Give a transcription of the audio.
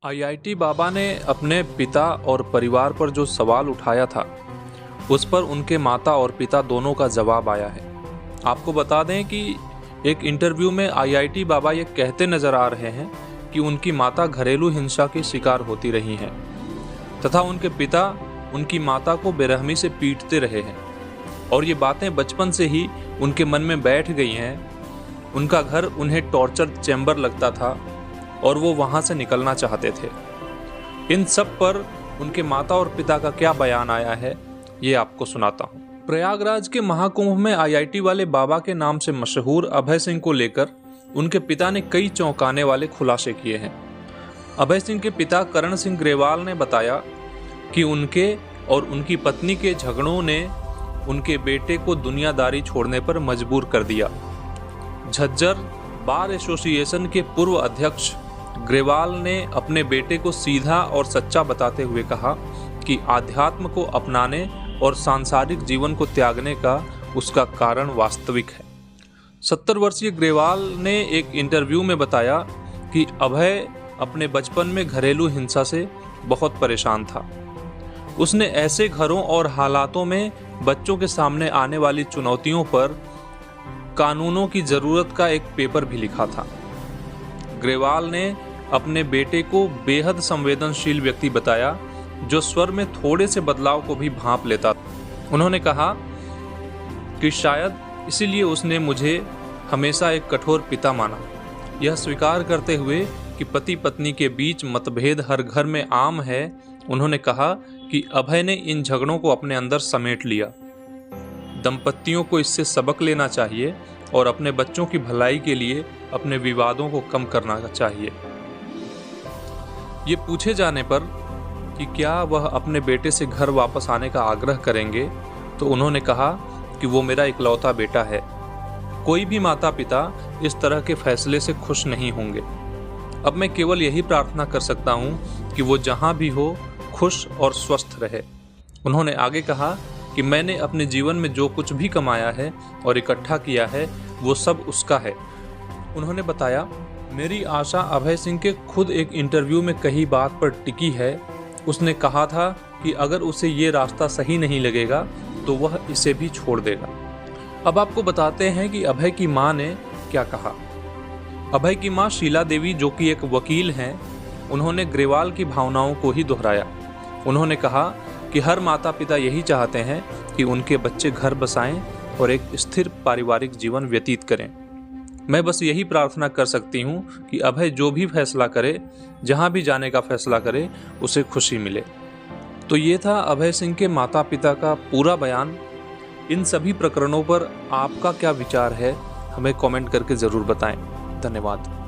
IIT बाबा ने अपने पिता और परिवार पर जो सवाल उठाया था उस पर उनके माता और पिता दोनों का जवाब आया है। आपको बता दें कि एक इंटरव्यू में आईआईटी बाबा ये कहते नजर आ रहे हैं कि उनकी माता घरेलू हिंसा की शिकार होती रही हैं तथा उनके पिता उनकी माता को बेरहमी से पीटते रहे हैं और ये बातें बचपन से ही उनके मन में बैठ गई हैं। उनका घर उन्हें टॉर्चर चैम्बर लगता था और वो वहाँ से निकलना चाहते थे। इन सब पर उनके माता और पिता का क्या बयान आया है ये आपको सुनाता हूँ। प्रयागराज के महाकुंभ में आईआईटी वाले बाबा के नाम से मशहूर अभय सिंह को लेकर उनके पिता ने कई चौंकाने वाले खुलासे किए हैं। अभय सिंह के पिता करण सिंह ग्रेवाल ने बताया कि उनके और उनकी पत्नी के झगड़ों ने उनके बेटे को दुनियादारी छोड़ने पर मजबूर कर दिया। झज्जर बार एसोसिएशन के पूर्व अध्यक्ष ग्रेवाल ने अपने बेटे को सीधा और सच्चा बताते हुए कहा कि आध्यात्म को अपनाने और सांसारिक जीवन को त्यागने का उसका कारण वास्तविक है। 70 वर्षीय ग्रेवाल ने एक इंटरव्यू में बताया कि अभय अपने बचपन में घरेलू हिंसा से बहुत परेशान था। उसने ऐसे घरों और हालातों में बच्चों के सामने आने वाली चुनौतियों पर कानूनों की जरूरत का एक पेपर भी लिखा था। ग्रेवाल ने अपने बेटे को बेहद संवेदनशील व्यक्ति बताया जो स्वर में थोड़े से बदलाव को भी भांप लेता था। उन्होंने कहा कि शायद इसीलिए उसने मुझे हमेशा एक कठोर पिता माना। यह स्वीकार करते हुए कि पति पत्नी के बीच मतभेद हर घर में आम है, उन्होंने कहा कि अभय ने इन झगड़ों को अपने अंदर समेट लिया। दंपतियों को इससे सबक लेना चाहिए और अपने बच्चों की भलाई के लिए अपने विवादों को कम करना चाहिए। ये पूछे जाने पर कि क्या वह अपने बेटे से घर वापस आने का आग्रह करेंगे तो उन्होंने कहा कि वो मेरा इकलौता बेटा है। कोई भी माता पिता इस तरह के फैसले से खुश नहीं होंगे। अब मैं केवल यही प्रार्थना कर सकता हूँ कि वो जहाँ भी हो खुश और स्वस्थ रहे। उन्होंने आगे कहा कि मैंने अपने जीवन में जो कुछ भी कमाया है और इकट्ठा किया है वो सब उसका है। उन्होंने बताया, मेरी आशा अभय सिंह के खुद एक इंटरव्यू में कही बात पर टिकी है। उसने कहा था कि अगर उसे ये रास्ता सही नहीं लगेगा तो वह इसे भी छोड़ देगा। अब आपको बताते हैं कि अभय की मां ने क्या कहा। अभय की मां शीला देवी जो कि एक वकील हैं, उन्होंने ग्रेवाल की भावनाओं को ही दोहराया। उन्होंने कहा कि हर माता पिता यही चाहते हैं कि उनके बच्चे घर बसाएं और एक स्थिर पारिवारिक जीवन व्यतीत करें। मैं बस यही प्रार्थना कर सकती हूँ कि अभय जो भी फैसला करे, जहाँ भी जाने का फैसला करे, उसे खुशी मिले। तो ये था अभय सिंह के माता पिता का पूरा बयान। इन सभी प्रकरणों पर आपका क्या विचार है, हमें कमेंट करके ज़रूर बताएं। धन्यवाद।